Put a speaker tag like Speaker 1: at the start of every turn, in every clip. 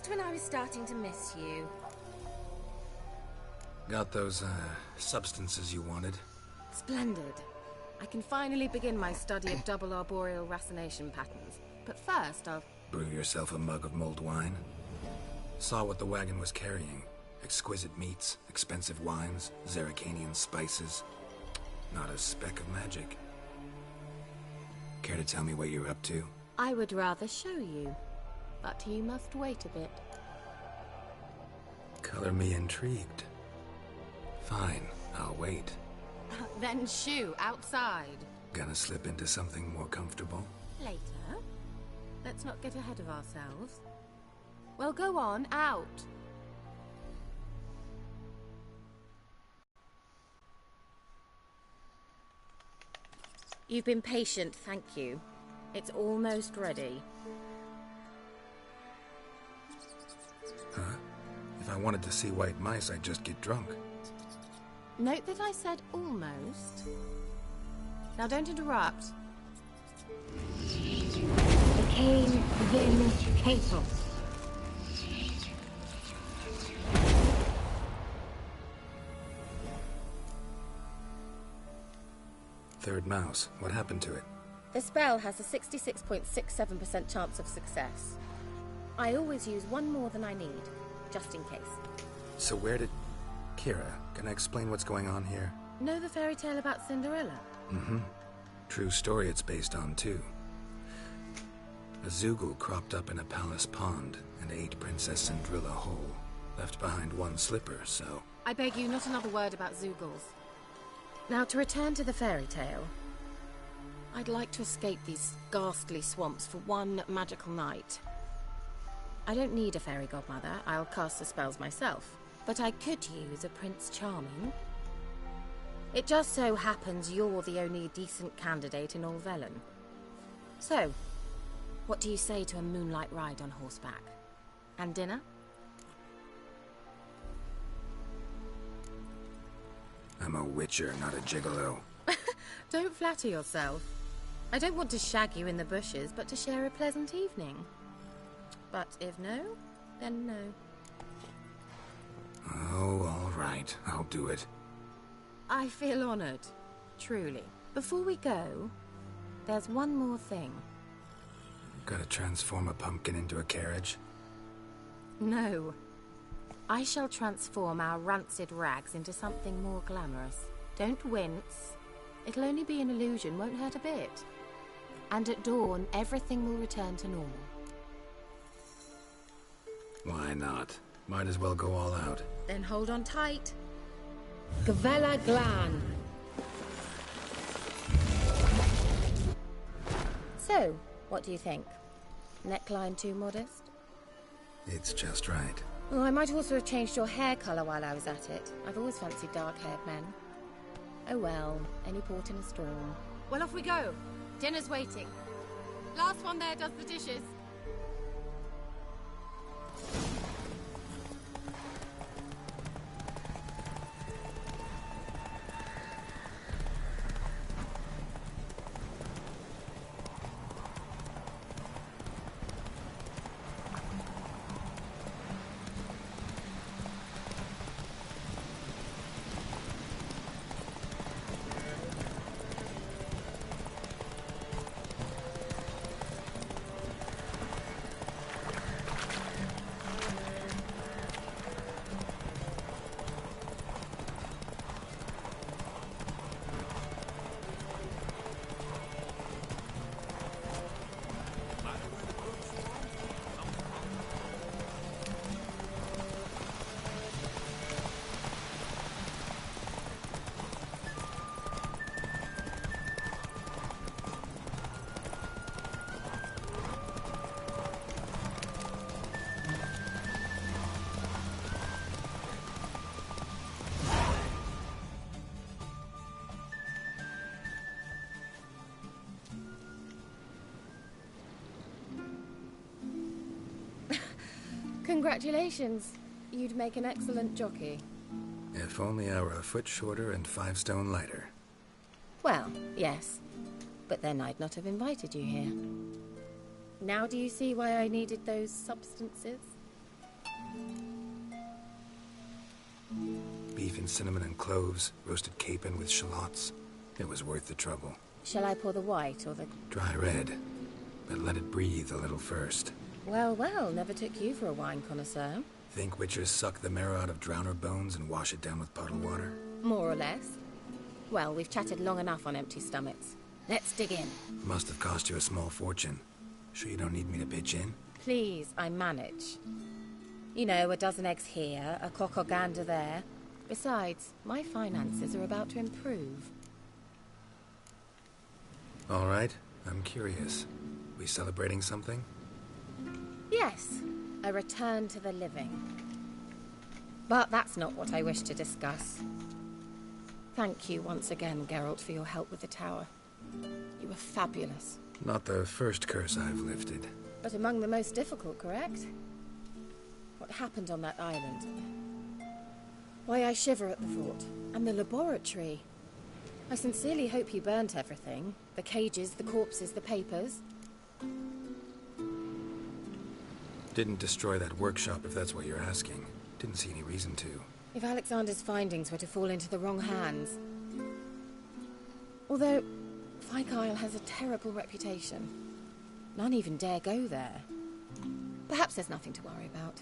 Speaker 1: Just when I was starting to miss you.
Speaker 2: Got those, substances you wanted?
Speaker 1: Splendid. I can finally begin my study of double arboreal racination patterns. But first, I'll...
Speaker 2: Brew yourself a mug of mulled wine? Saw what the wagon was carrying. Exquisite meats, expensive wines, Zerrikanian spices. Not a speck of magic. Care to tell me what you're up to?
Speaker 1: I would rather show you, but you must wait a bit.
Speaker 2: Color me intrigued. Fine, I'll wait.
Speaker 1: Then shoo, outside.
Speaker 2: Gonna slip into something more comfortable?
Speaker 1: Later. Let's not get ahead of ourselves. Well, go on, out. You've been patient, thank you. It's almost ready.
Speaker 2: Huh? If I wanted to see white mice, I'd just get drunk.
Speaker 1: Note that I said almost. Now don't interrupt.
Speaker 3: Arcane Vindicator.
Speaker 2: Third mouse. What happened to it?
Speaker 1: The spell has a 66.67% chance of success. I always use one more than I need, just in case.
Speaker 2: So where did... Kira, can I explain what's going on here?
Speaker 1: Know the fairy tale about Cinderella?
Speaker 2: Mm-hmm. True story it's based on, too. A Zoogle cropped up in a palace pond and ate Princess Cinderella whole. Left behind one slipper, so...
Speaker 1: I beg you, not another word about Zoogles. Now, to return to the fairy tale, I'd like to escape these ghastly swamps for one magical night. I don't need a fairy godmother, I'll cast the spells myself, but I could use a Prince Charming. It just so happens you're the only decent candidate in all Velen. So, what do you say to a moonlight ride on horseback? And dinner?
Speaker 2: I'm a witcher, not a gigolo.
Speaker 1: Don't flatter yourself. I don't want to shag you in the bushes, but to share a pleasant evening. But if no, then no.
Speaker 2: Oh, all right. I'll do it.
Speaker 1: I feel honored. Truly. Before we go, there's one more thing.
Speaker 2: Gotta transform a pumpkin into a carriage?
Speaker 1: No. I shall transform our rancid rags into something more glamorous. Don't wince. It'll only be an illusion, won't hurt a bit. And at dawn, everything will return to normal.
Speaker 2: Why not? Might as well go all out.
Speaker 1: Then hold on tight.
Speaker 3: Gavella Glan.
Speaker 1: So, what do you think? Neckline too modest?
Speaker 2: It's just right.
Speaker 1: Oh, I might also have changed your hair colour while I was at it. I've always fancied dark-haired men. Oh well, any port in a storm. Well, off we go. Dinner's waiting. Last one there does the dishes. Congratulations. You'd make an excellent jockey.
Speaker 2: If only I were a foot shorter and 5 stone lighter.
Speaker 1: Well, yes. But then I'd not have invited you here. Now do you see why I needed those substances?
Speaker 2: Beef and cinnamon and cloves, roasted capon with shallots. It was worth the trouble.
Speaker 1: Shall I pour the white or the...
Speaker 2: Dry red, but let it breathe a little first.
Speaker 1: Well, well, never took you for a wine connoisseur.
Speaker 2: Think witchers suck the marrow out of drowner bones and wash it down with puddle water?
Speaker 1: More or less. Well, we've chatted long enough on empty stomachs. Let's dig in.
Speaker 2: Must have cost you a small fortune. Sure you don't need me to pitch in?
Speaker 1: Please, I manage. You know, a dozen eggs here, a cock or gander there. Besides, my finances are about to improve.
Speaker 2: All right, I'm curious. We celebrating something?
Speaker 1: Yes, a return to the living. But that's not what I wish to discuss. Thank you once again, Geralt, for your help with the tower. You were fabulous.
Speaker 2: Not the first curse I've lifted.
Speaker 1: But among the most difficult, correct? What happened on that island? Why I shiver at the thought. And the laboratory. I sincerely hope you burnt everything. The cages, the corpses, the papers.
Speaker 2: Didn't destroy that workshop, if that's what you're asking. Didn't see any reason to.
Speaker 1: If Alexander's findings were to fall into the wrong hands... Although, Fyke Isle has a terrible reputation. None even dare go there. Perhaps there's nothing to worry about.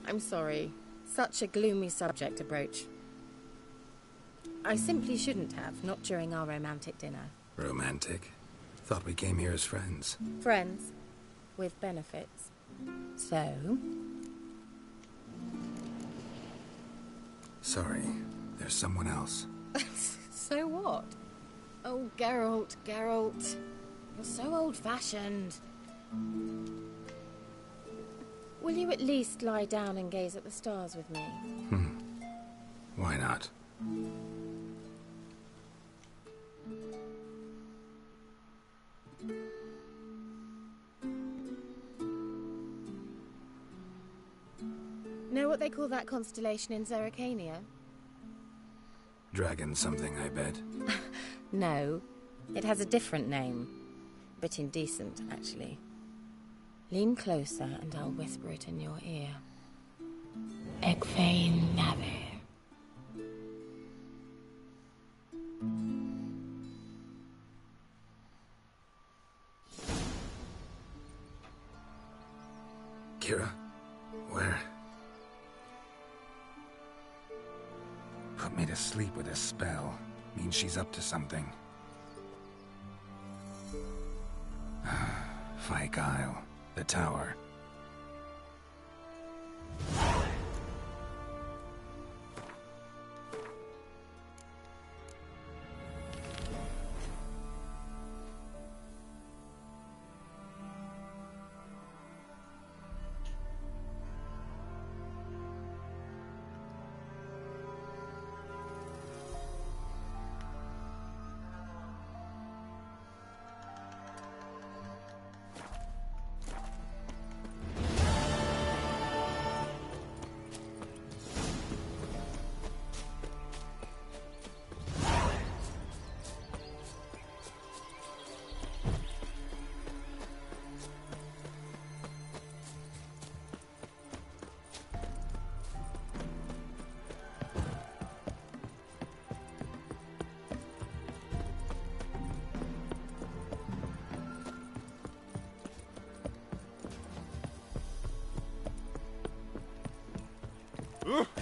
Speaker 1: I'm sorry. Such a gloomy subject to broach. I simply shouldn't have, not during our romantic dinner.
Speaker 2: Romantic? Thought we came here as friends.
Speaker 1: Friends. With benefits. So...
Speaker 2: Sorry, there's someone else.
Speaker 1: So what? Oh, Geralt, Geralt. You're so old-fashioned. Will you at least lie down and gaze at the stars with me?
Speaker 2: Why not?
Speaker 1: Know what they call that constellation in Zerrikania?
Speaker 2: Dragon something, I bet.
Speaker 1: No, it has a different name. Bit indecent, actually. Lean closer and I'll whisper it in your ear. Egfain Navir.
Speaker 2: Kira? Where? Put me to sleep with a spell. Means she's up to something. Fyke Isle. The tower.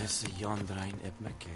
Speaker 4: Is the Yondrain op my keer.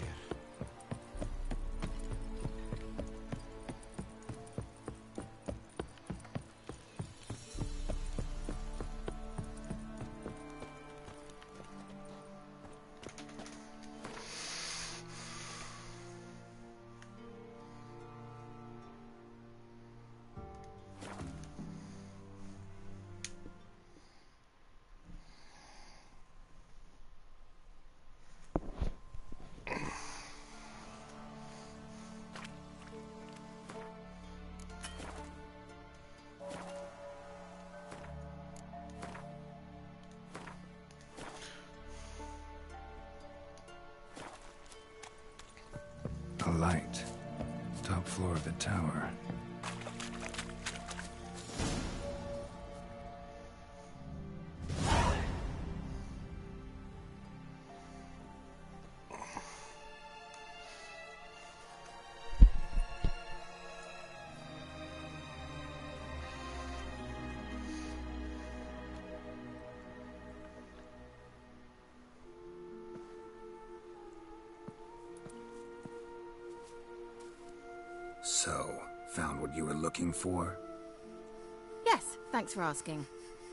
Speaker 2: A light. Top floor of the tower. So, found what you were looking for?
Speaker 1: Yes, thanks for asking.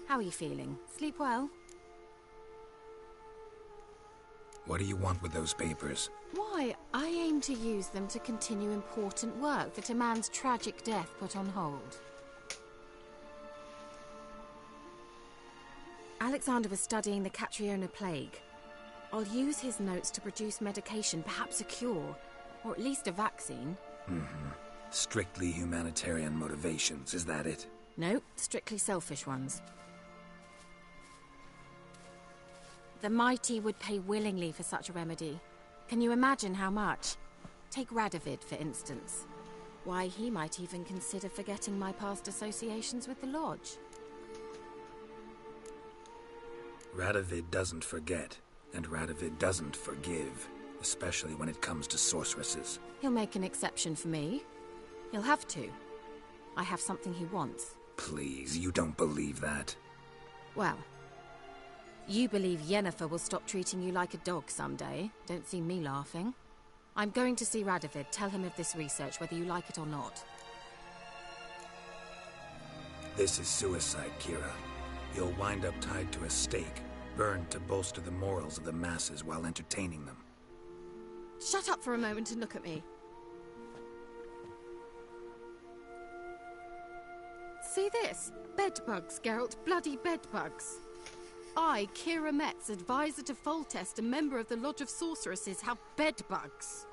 Speaker 1: How are you feeling? Sleep well?
Speaker 2: What do you want with those papers?
Speaker 1: Why, I aim to use them to continue important work that a man's tragic death put on hold. Alexander was studying the Catriona plague. I'll use his notes to produce medication, perhaps a cure, or at least a vaccine.
Speaker 2: Strictly humanitarian motivations, is that it?
Speaker 1: No, strictly selfish ones. The mighty would pay willingly for such a remedy. Can you imagine how much? Take Radovid, for instance. Why, he might even consider forgetting my past associations with the Lodge.
Speaker 2: Radovid doesn't forget, and Radovid doesn't forgive, especially when it comes to sorceresses.
Speaker 1: He'll make an exception for me. He'll have to. I have something he wants.
Speaker 2: Please, you don't believe that.
Speaker 1: Well, you believe Yennefer will stop treating you like a dog someday. Don't see me laughing. I'm going to see Radovid, tell him of this research, whether you like it or not.
Speaker 2: This is suicide, Kira. You'll wind up tied to a stake, burned to bolster the morals of the masses while entertaining them.
Speaker 1: Shut up for a moment and look at me. See this? Bedbugs, Geralt. Bloody bedbugs. I, Kira Metz, advisor to Foltest, a member of the Lodge of Sorceresses, have bedbugs.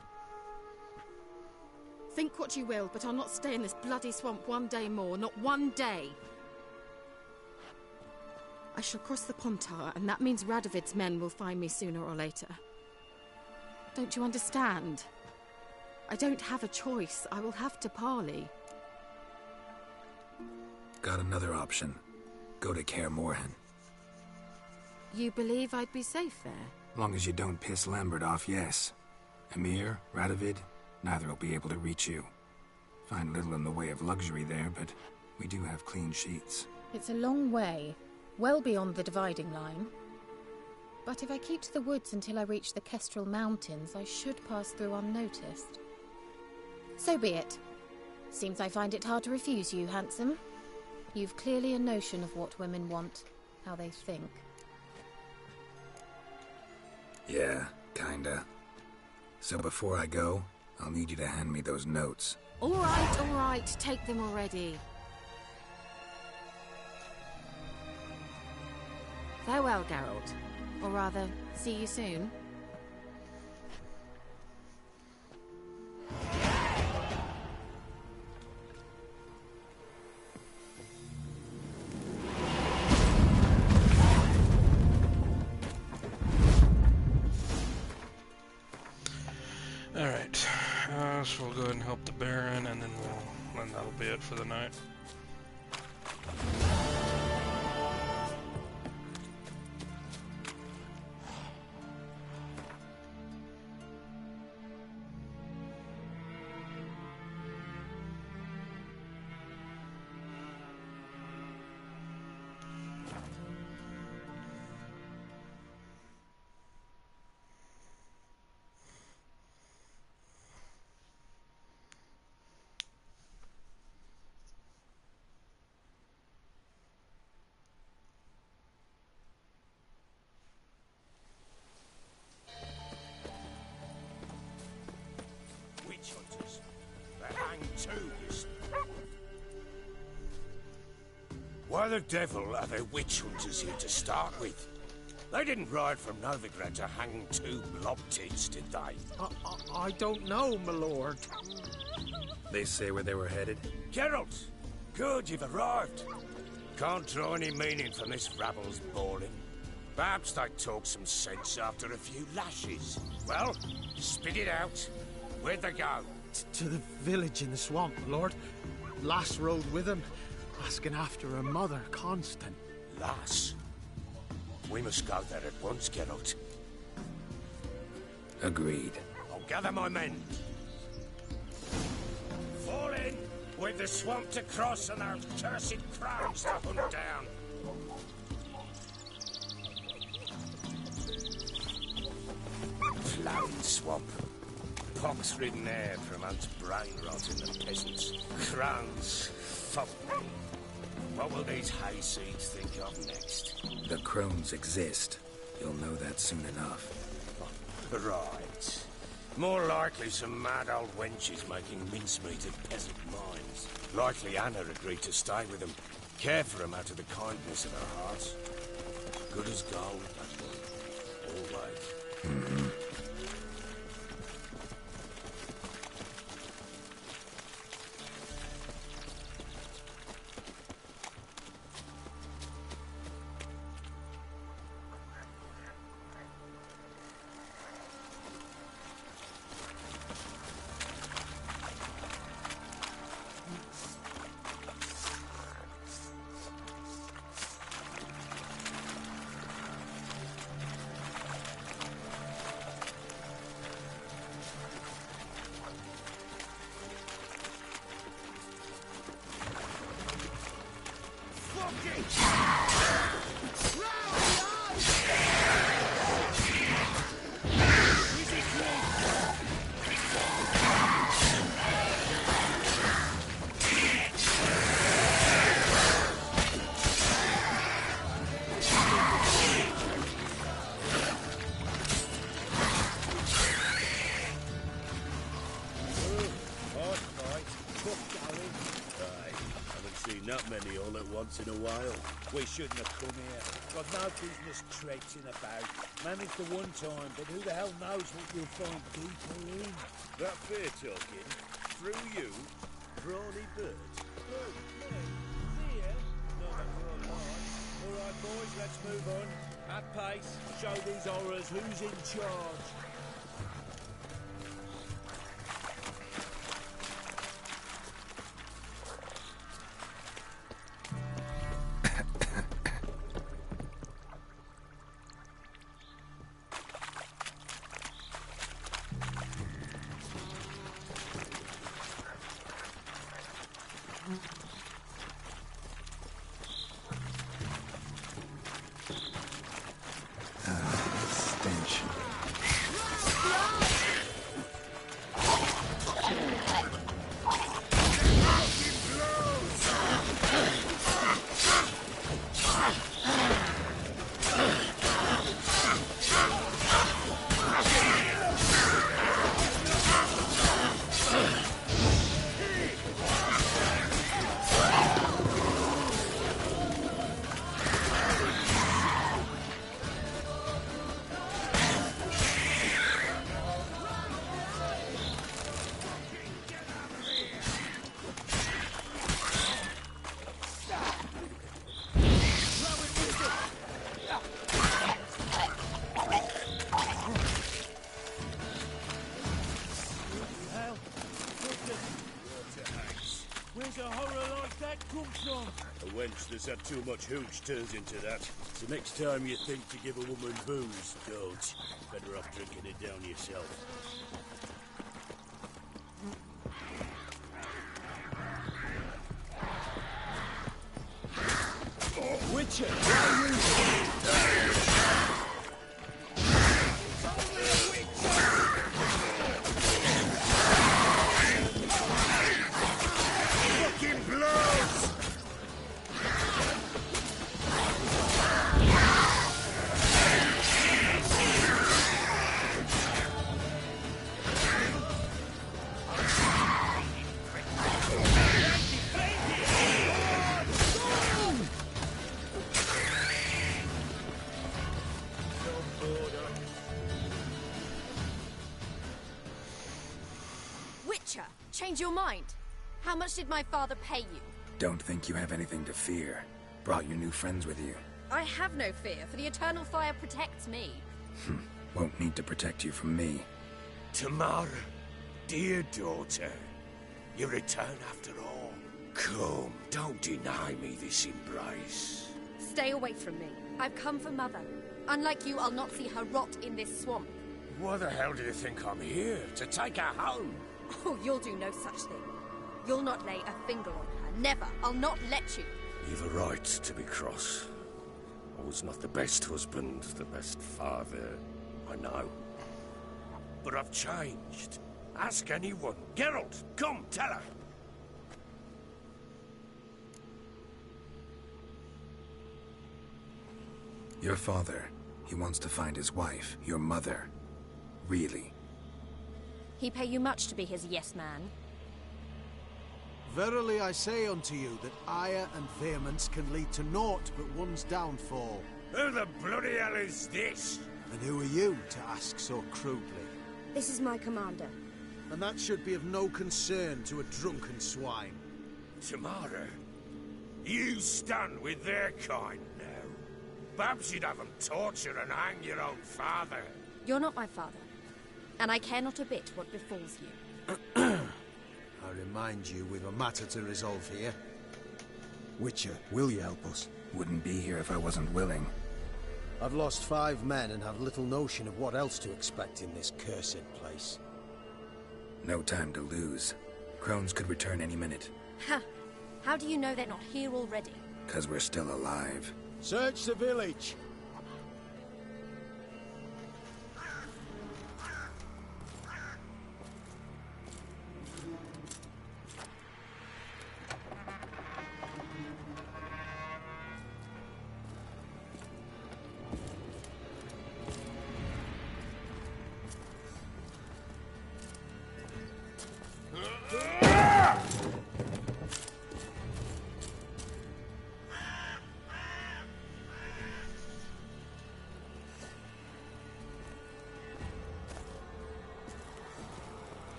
Speaker 1: Think what you will, but I'll not stay in this bloody swamp one day more. Not one day. I shall cross the Pontar, and that means Radovid's men will find me sooner or later. Don't you understand? I don't have a choice. I will have to parley.
Speaker 2: Got another option. Go to Kaer Morhen.
Speaker 1: You believe I'd be safe there?
Speaker 2: Long as you don't piss Lambert off, yes. Emir, Radovid, neither will be able to reach you. Find little in the way of luxury there, but we do have clean sheets.
Speaker 1: It's a long way, well beyond the dividing line. But if I keep to the woods until I reach the Kestrel Mountains, I should pass through unnoticed. So be it. Seems I find it hard to refuse you, handsome. You've clearly a notion of what women want, how they think.
Speaker 2: Yeah, kinda. So before I go, I'll need you to hand me those notes.
Speaker 1: All right, take them already. Farewell, Geralt. Or rather, see you soon.
Speaker 5: Alright, so we'll go ahead and help the Baron, and then that'll be it for the night.
Speaker 6: Why the devil are there witch hunters here to start with? They didn't ride from Novigrad to hang two blob-tits, did they?
Speaker 7: I don't know, my lord.
Speaker 2: They say where they were headed?
Speaker 6: Geralt! Good, you've arrived. Can't draw any meaning from this rabble's bawling. Perhaps they talk some sense after a few lashes. Well, spit it out. Where'd they go?
Speaker 7: To the village in the swamp, my lord. Lass rode with him, asking after her mother, Constant.
Speaker 6: Lass? We must go there at once, Geralt.
Speaker 2: Agreed.
Speaker 6: I'll gather my men. Fall in! We've the swamp to cross and our cursed crows to hunt down. Flowering swamp. pox-ridden air from Ant's brain rot in the peasants. Crones, fuck me. What will these hayseeds think of next?
Speaker 2: The crones exist. You'll know that soon enough.
Speaker 6: Right. More likely some mad old wenches making mincemeat of peasant minds. Likely Anna agreed to stay with them, care for them out of the kindness of her heart. Good as gold, that one. Always.
Speaker 8: Not many all at once in a while. We shouldn't have come here. Got no business traipsing about. Managed the one time, but who the hell knows what you'll find deeper in? That fair talking? Through you? Brawny bird? Oh, me? Here? No, that's all right, boys, let's move on. At pace, show these horrors who's in charge.
Speaker 2: Stench. Where's a horror like that come from?
Speaker 8: A wench that's had too much hooch turns into that. So next time you think to give a woman booze, don't. Better off drinking it down yourself.
Speaker 6: Witcher!
Speaker 1: Change your mind. How much did my father pay you?
Speaker 2: Don't think you have anything to fear. Brought your new friends with you.
Speaker 1: I have no fear, for the eternal fire protects me.
Speaker 2: Won't need to protect you from me.
Speaker 6: Tamara, dear daughter, you return after all. Come, don't deny me this embrace.
Speaker 1: Stay away from me. I've come for Mother. Unlike you, I'll not see her rot in this swamp.
Speaker 6: Why the hell do you think I'm here? To take her home?
Speaker 1: Oh, you'll do no such thing. You'll not lay a finger on her. Never. I'll not let you.
Speaker 6: You've a right to be cross. I was not the best husband, the best father, I know. But I've changed. Ask anyone. Geralt, come, tell her.
Speaker 2: Your father, he wants to find his wife, your mother. Really?
Speaker 9: He pay you much to be his yes-man?
Speaker 7: Verily I say unto you that ire and vehemence can lead to naught but one's downfall.
Speaker 6: Who the bloody hell is this?
Speaker 7: And who are you to ask so crudely?
Speaker 9: This is my commander.
Speaker 7: And that should be of no concern to a drunken swine.
Speaker 6: Tamara, you stand with their kind now. Perhaps you'd have them torture and hang your own father.
Speaker 9: You're not my father, and I care not a bit what befalls you.
Speaker 7: I remind you we've a matter to resolve here. Witcher, will you help us?
Speaker 2: Wouldn't be here if I wasn't willing.
Speaker 7: I've lost 5 men and have little notion of what else to expect in this cursed place.
Speaker 2: No time to lose. Crones could return any minute.
Speaker 9: Ha! How do you know they're not here already?
Speaker 2: 'Cause we're still alive.
Speaker 7: Search the village!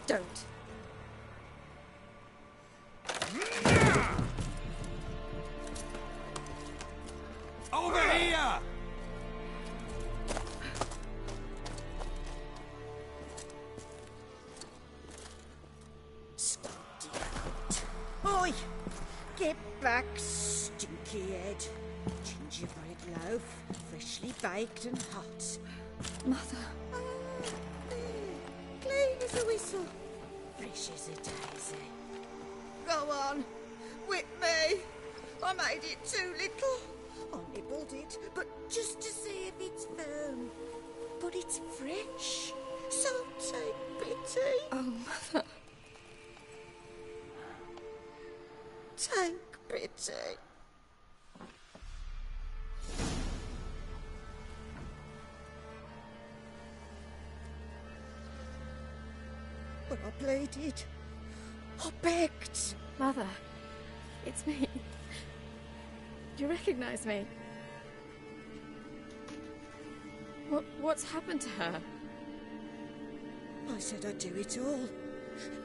Speaker 9: Don't.
Speaker 6: Over here!
Speaker 10: Oi! Get back, stinky head. Gingerbread loaf, freshly baked and hot.
Speaker 9: Mother.
Speaker 10: Clean as a whistle. Fresh as a daisy. Go on, whip me. I made it too little. I nibbled it, but just to see if it's firm. But it's fresh, so take pity.
Speaker 9: Oh, Mother.
Speaker 10: Take pity. But I pleaded. I begged.
Speaker 9: Mother. It's me. Do you recognize me? What's happened to her?
Speaker 10: I said I'd do it all.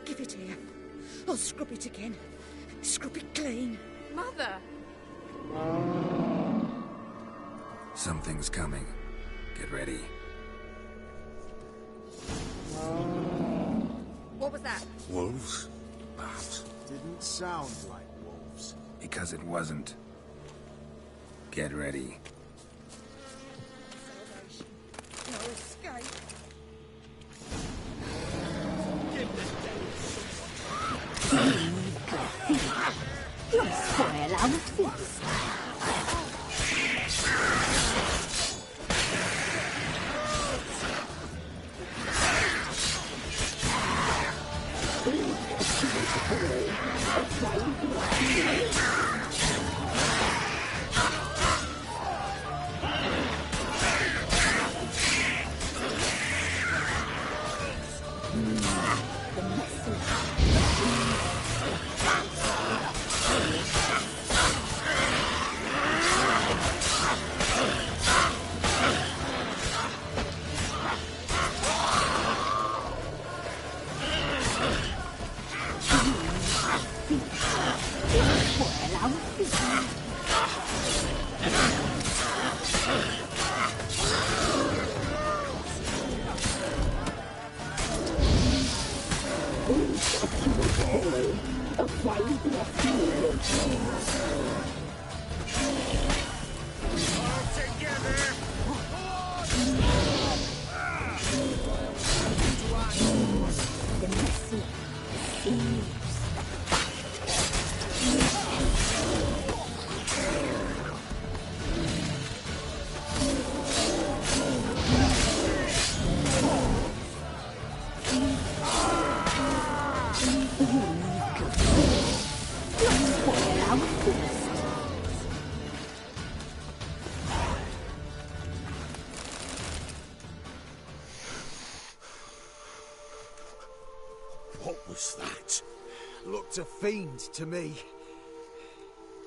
Speaker 10: Give it here. I'll scrub it again. Scrub it clean.
Speaker 9: Mother!
Speaker 2: Something's coming. Get ready.
Speaker 9: What was that?
Speaker 2: Wolves? Perhaps.
Speaker 7: Didn't sound like wolves.
Speaker 2: Because it wasn't. Get ready.
Speaker 10: No escape.
Speaker 3: You'll spoil our feast. around first.
Speaker 8: What was that?
Speaker 7: Looked a fiend to me.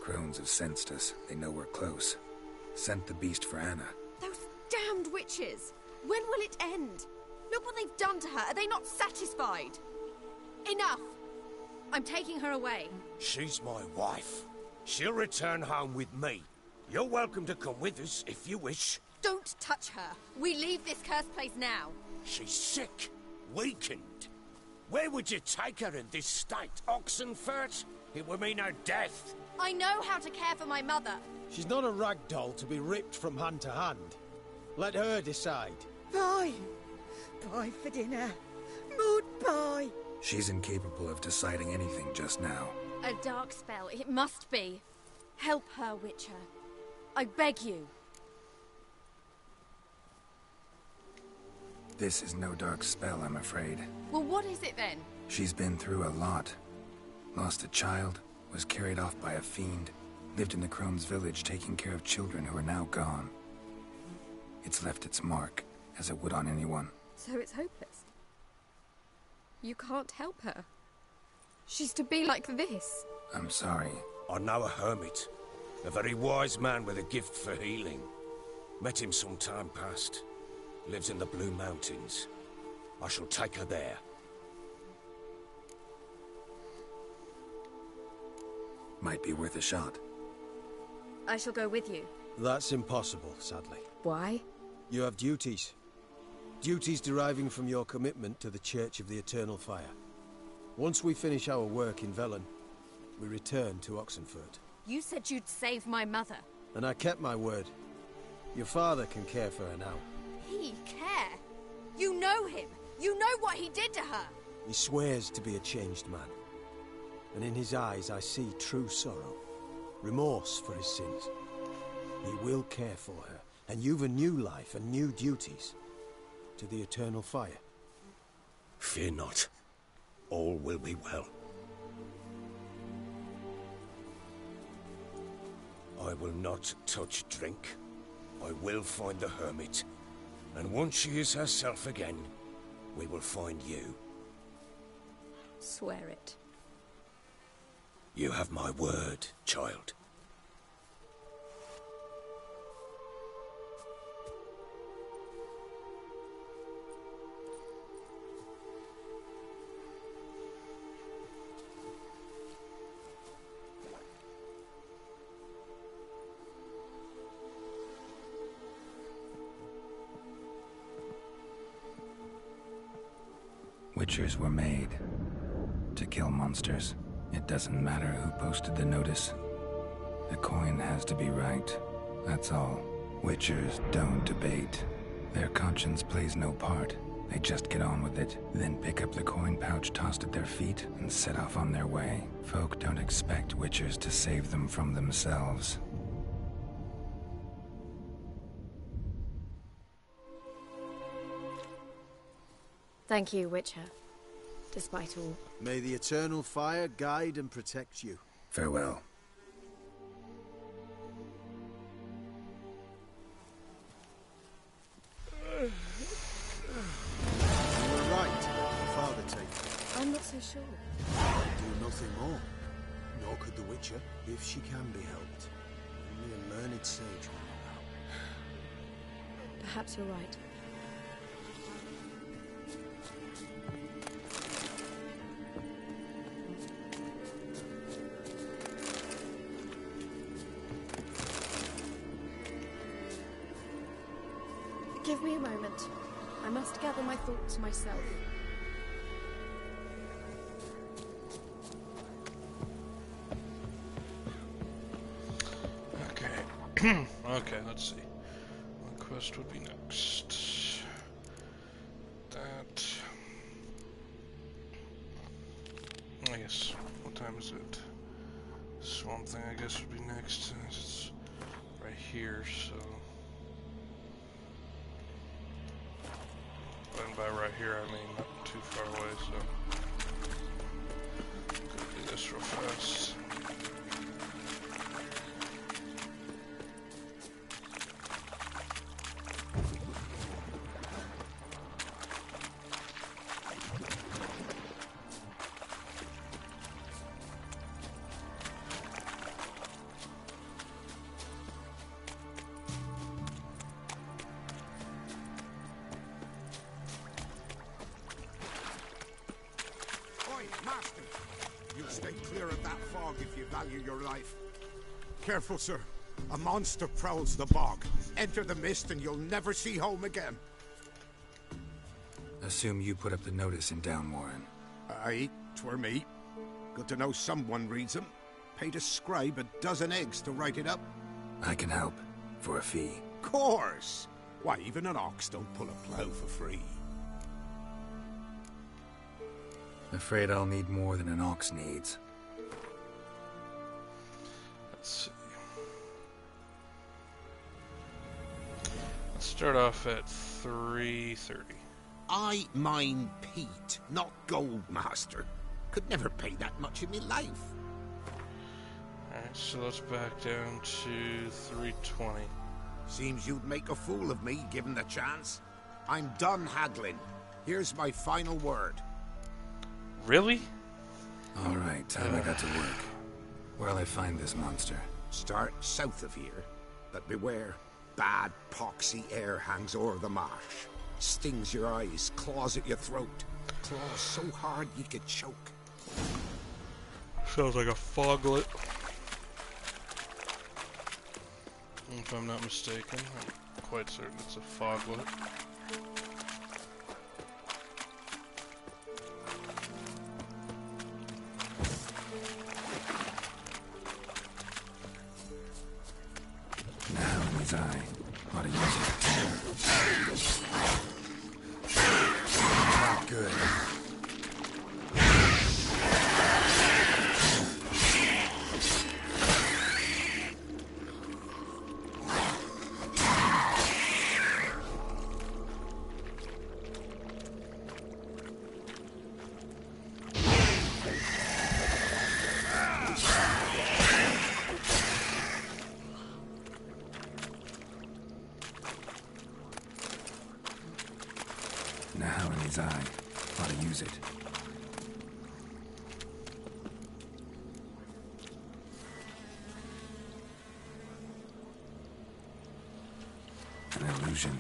Speaker 2: Crones have sensed us. They know we're close. Sent the beast for Anna.
Speaker 9: Those damned witches! When will it end? Look what they've done to her. Are they not satisfied? Enough! I'm taking her away.
Speaker 6: She's my wife. She'll return home with me. You're welcome to come with us if you wish.
Speaker 9: Don't touch her. We leave this cursed place now.
Speaker 6: She's sick, weakened. Where would you take her in this state? Oxenfurt? It would mean her death.
Speaker 9: I know how to care for my mother.
Speaker 7: She's not a rag doll to be ripped from hand to hand. Let her decide.
Speaker 10: Pie. Pie for dinner. Mud pie.
Speaker 2: She's incapable of deciding anything just now.
Speaker 9: A dark spell. It must be. Help her, Witcher. I beg you.
Speaker 2: This is no dark spell, I'm afraid.
Speaker 9: Well, what is it then?
Speaker 2: She's been through a lot. Lost a child, was carried off by a fiend, lived in the Crone's village taking care of children who are now gone. It's left its mark, as it would on anyone.
Speaker 9: So it's hopeless. You can't help her. She's to be like this.
Speaker 2: I'm sorry.
Speaker 6: I know a hermit. A very wise man with a gift for healing. Met him some time past. Lives in the Blue Mountains. I shall take her there.
Speaker 2: Might be worth a shot.
Speaker 9: I shall go with you.
Speaker 7: That's impossible, sadly.
Speaker 9: Why?
Speaker 7: You have duties. Duties deriving from your commitment to the Church of the Eternal Fire. Once we finish our work in Velen, we return to Oxenfurt.
Speaker 9: You said you'd save my mother.
Speaker 7: And I kept my word. Your father can care for her now.
Speaker 9: He care? You know him. You know what he did to her.
Speaker 7: He swears to be a changed man. And in his eyes I see true sorrow. Remorse for his sins. He will care for her. And you've a new life and new duties. To the Eternal Fire.
Speaker 6: Fear not. All will be well. I will not touch drink. I will find the hermit. And once she is herself again, we will find you.
Speaker 9: Swear it.
Speaker 6: You have my word, child.
Speaker 2: Witchers were made to kill monsters. It doesn't matter who posted the notice. The coin has to be right. That's all. Witchers don't debate. Their conscience plays no part. They just get on with it, then pick up the coin pouch tossed at their feet and set off on their way. Folk don't expect Witchers to save them from themselves.
Speaker 9: Thank you, Witcher. Despite all.
Speaker 7: May the Eternal Fire guide and protect you.
Speaker 2: Farewell.
Speaker 7: You were right to let your father take her.
Speaker 9: I'm not so sure.
Speaker 7: Do nothing more. Nor could the Witcher, if she can be helped. Only a learned sage will know how.
Speaker 9: Perhaps you're right. Give me a moment. I must gather my thoughts myself.
Speaker 5: Okay. Okay, let's see. What quest would be next? That. I guess. What time is it? Swamp thing, I guess, would be next. It's right here, so. And by right here, I mean not too far away, so. Go do this real fast.
Speaker 6: value your life. Careful, sir. A monster prowls the bog. Enter the mist and you'll never see home again.
Speaker 2: Assume you put up the notice in Downwarren.
Speaker 6: Aye, 'twere me. Good to know someone reads them. Paid a scribe a dozen eggs to write it up.
Speaker 2: I can help. For a fee.
Speaker 6: Course! Why, even an ox don't pull a plough for free.
Speaker 2: Afraid I'll need more than an ox needs.
Speaker 5: Let's see. Let's start off at 330.
Speaker 6: I mine peat, not gold, master. Could never pay that much in me life.
Speaker 5: Alright, so let's back down to 320.
Speaker 6: Seems you'd make a fool of me, given the chance. I'm done haggling. Here's my final word.
Speaker 5: Really?
Speaker 2: Alright, time I got to work. Where'll I find this monster?
Speaker 6: Start south of here, but beware. Bad, poxy air hangs o'er the marsh. Stings your eyes, claws at your throat. Claws so hard you could choke.
Speaker 5: Sounds like a foglet. If I'm not mistaken, I'm quite certain it's a foglet.
Speaker 2: Now in his eye. Ought to use it. Not good. Now in his eye. Ought to use it. An illusion.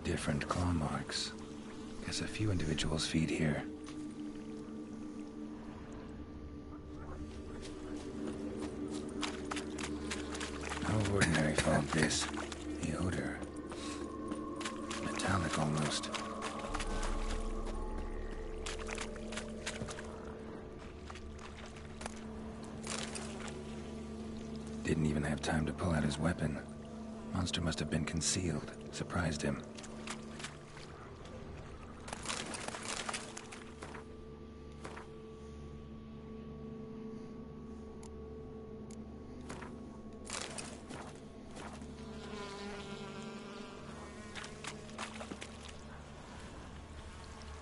Speaker 2: Different claw marks. Guess a few individuals feed here. No ordinary fog this. The odor. Metallic almost. Didn't even have time to pull out his weapon. Monster must have been concealed. Surprised him.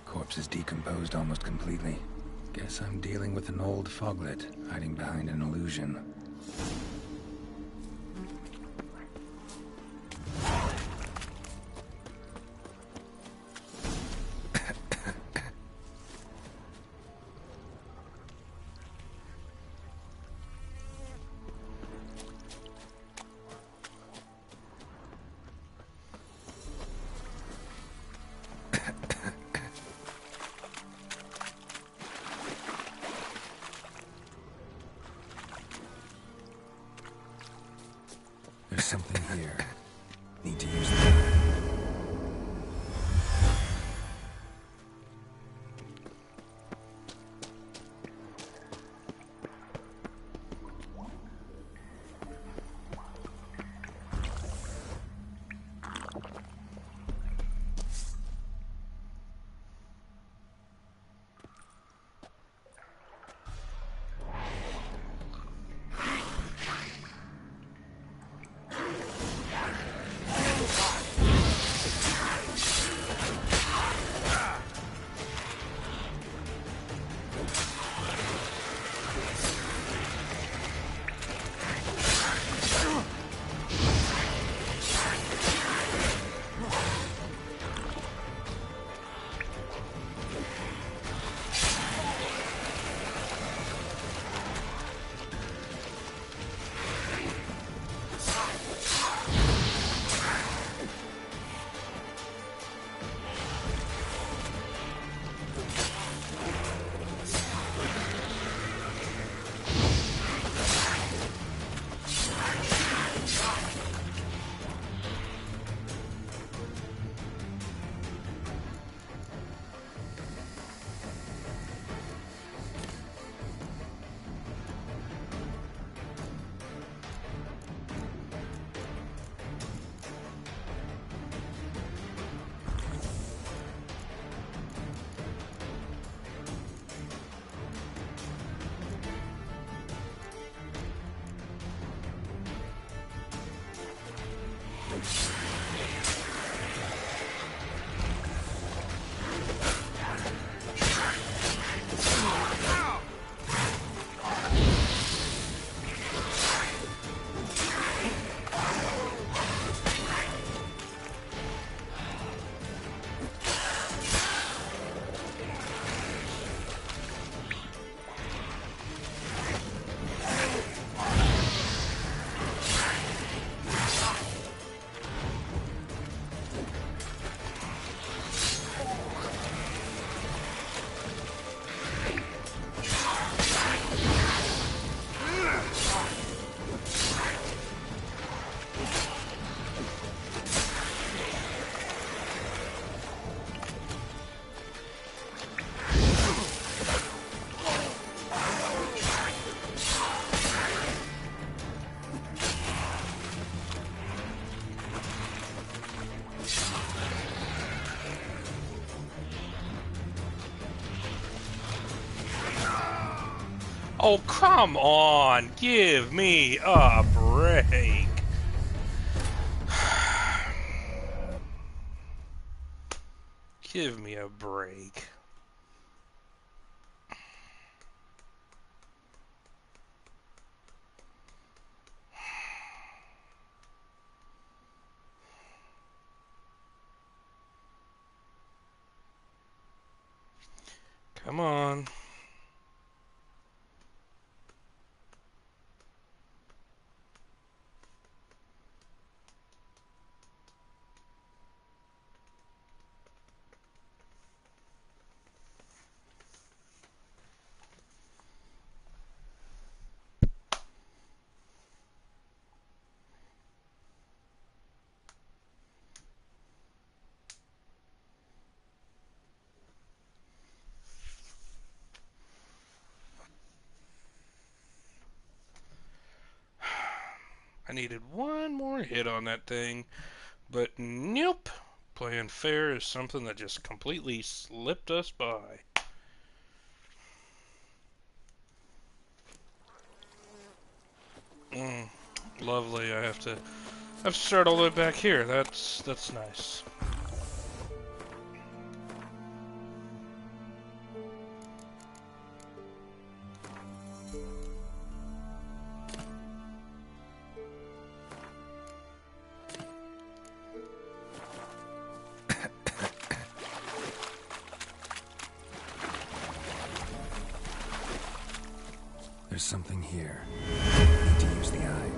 Speaker 2: Corpse is decomposed almost completely. Guess I'm dealing with an old foglet, hiding behind an illusion. There's something here. Need to use that.
Speaker 5: Oh, come on! Give me a break! Give me a break. Come on. I needed one more hit on that thing, but nope. Playing fair is something that just completely slipped us by. Lovely. I have to start all the way back here. That's nice.
Speaker 2: There's something here. Need to use the eye.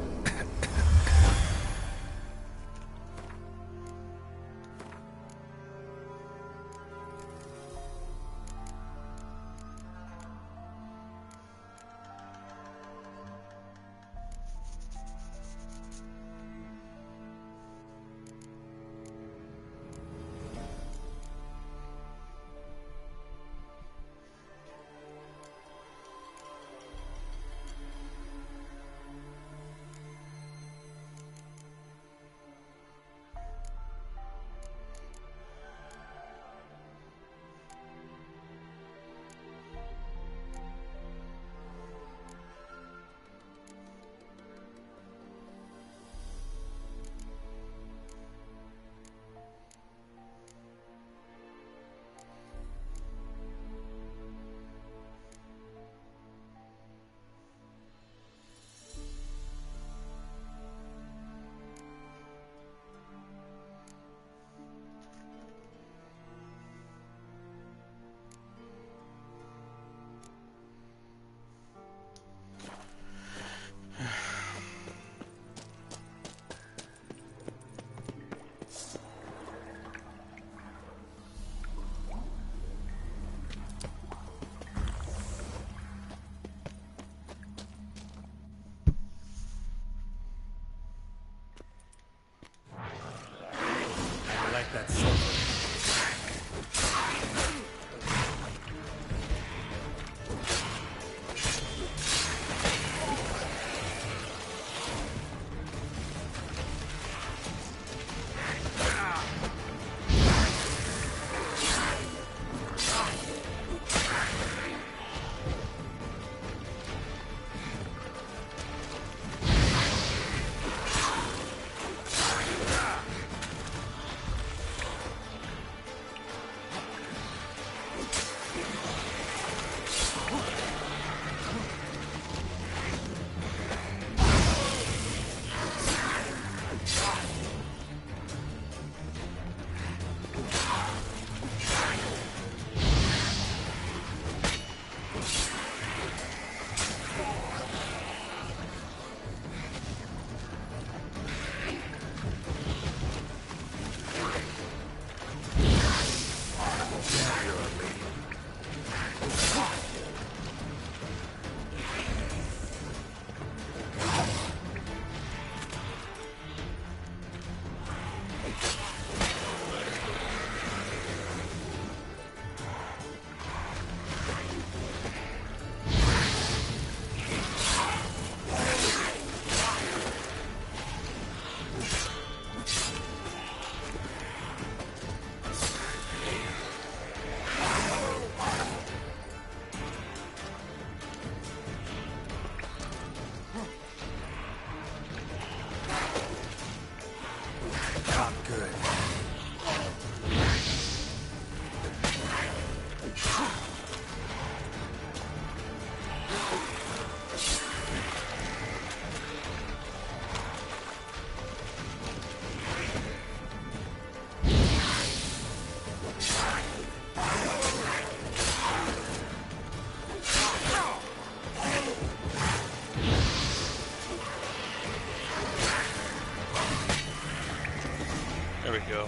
Speaker 5: go.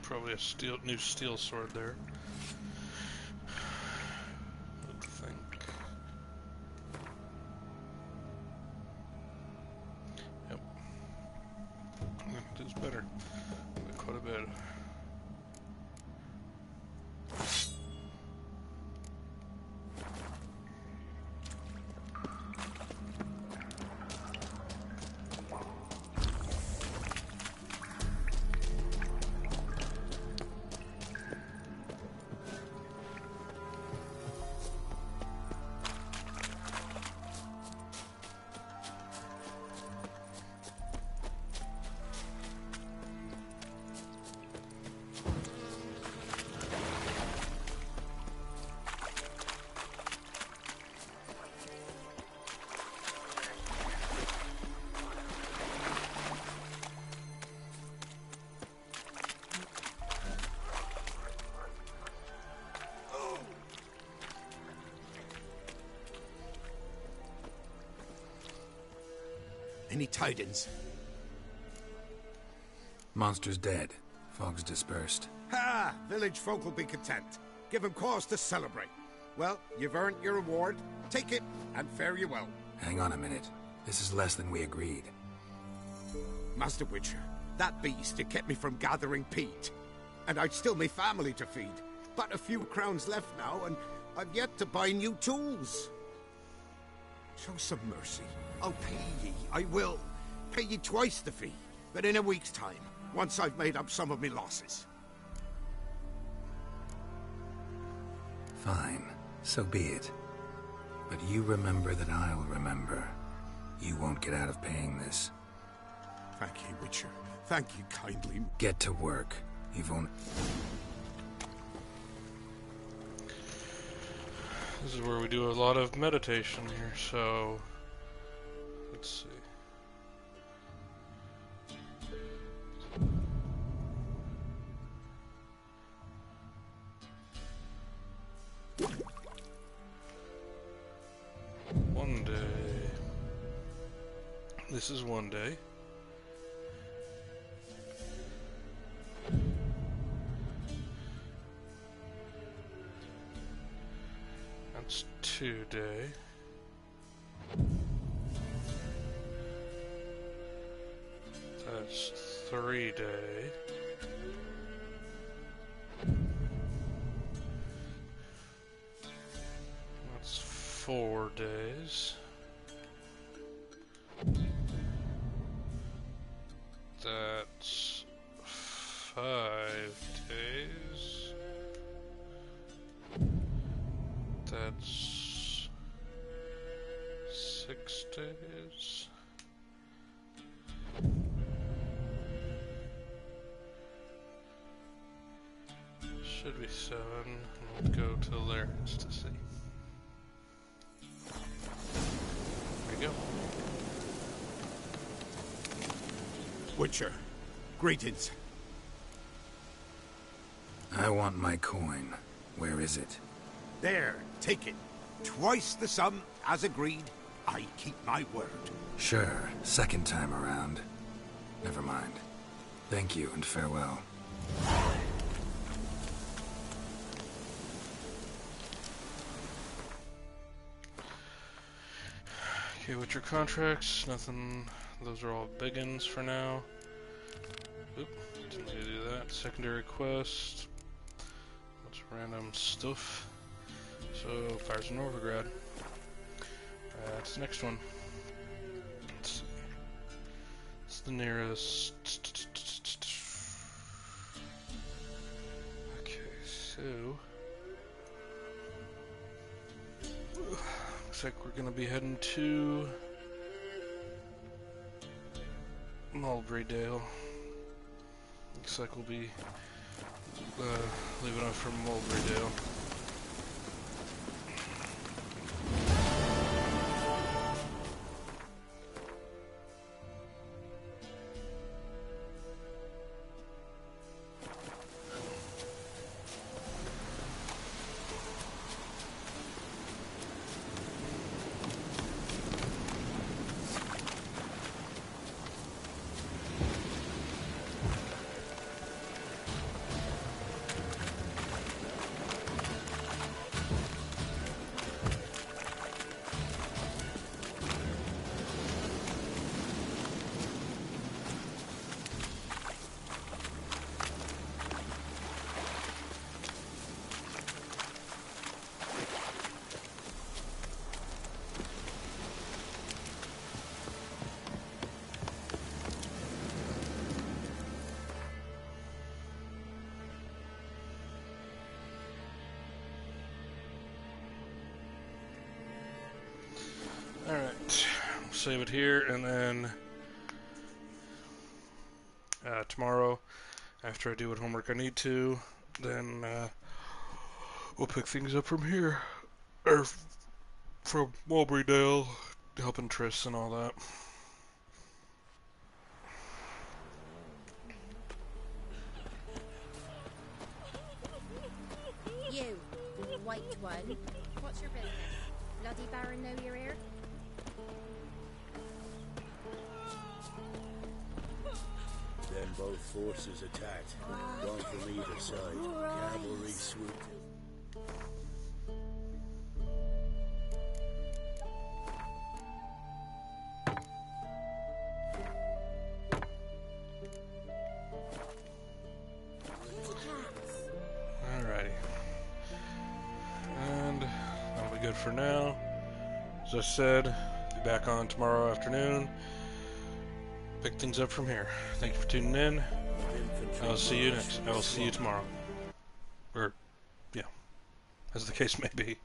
Speaker 5: Probably a new steel sword there. I think. Yep. It is better. By quite a bit.
Speaker 6: Any tidings?
Speaker 2: Monster's dead. Fog's dispersed.
Speaker 6: Ha! Village folk will be content. Give 'em cause to celebrate. Well, you've earned your reward. Take it, and fare you well.
Speaker 2: Hang on a minute. This is less than we agreed.
Speaker 6: Master Witcher, that beast, it kept me from gathering peat. And I'd still me family to feed. But a few crowns left now, and I've yet to buy new tools. Show some mercy. I'll pay ye. I will. Pay ye twice the fee. But in a week's time, once I've made up some of me losses.
Speaker 2: Fine. So be it. But you remember that I'll remember. You won't get out of paying this.
Speaker 6: Thank you, Witcher. Thank you kindly.
Speaker 2: Get to work. You've only...
Speaker 5: This is where we do a lot of meditation here, so... Let's see. One day. This is one day. That's 2 day. That's 3 day. That's 4 days. That's 5 days. That's 6 days. Should be 7. Let's go to there just to see. There you go.
Speaker 6: Witcher, greetings.
Speaker 2: I want my coin. Where is it?
Speaker 6: There, take it. Twice the sum, as agreed. I keep my word.
Speaker 2: Sure, second time around. Never mind. Thank you and farewell.
Speaker 5: Okay, what's your contracts? Nothing. Those are all biggins for now. Oop, didn't need to do that. Secondary quest. That's random stuff. So, Fires in Novigrad. That's the next one. Let's see. It's the nearest. Okay, so. Looks like we're gonna be heading to Mulberrydale. Looks like we'll be leaving off from Mulberrydale. save it here, and then tomorrow, after I do what homework I need to, then we'll pick things up from here, or from Walbrydale, helping Triss and all that.
Speaker 9: You, white one. What's your business? Bloody Baron know you're here?
Speaker 8: Then both forces attacked. One from either side. Cavalry swooped.
Speaker 5: Alrighty. And that'll be good for now. As I said, be back on tomorrow afternoon. Pick things up from here. Thank you for tuning in. I'll see you tomorrow. Or, yeah, as the case may be.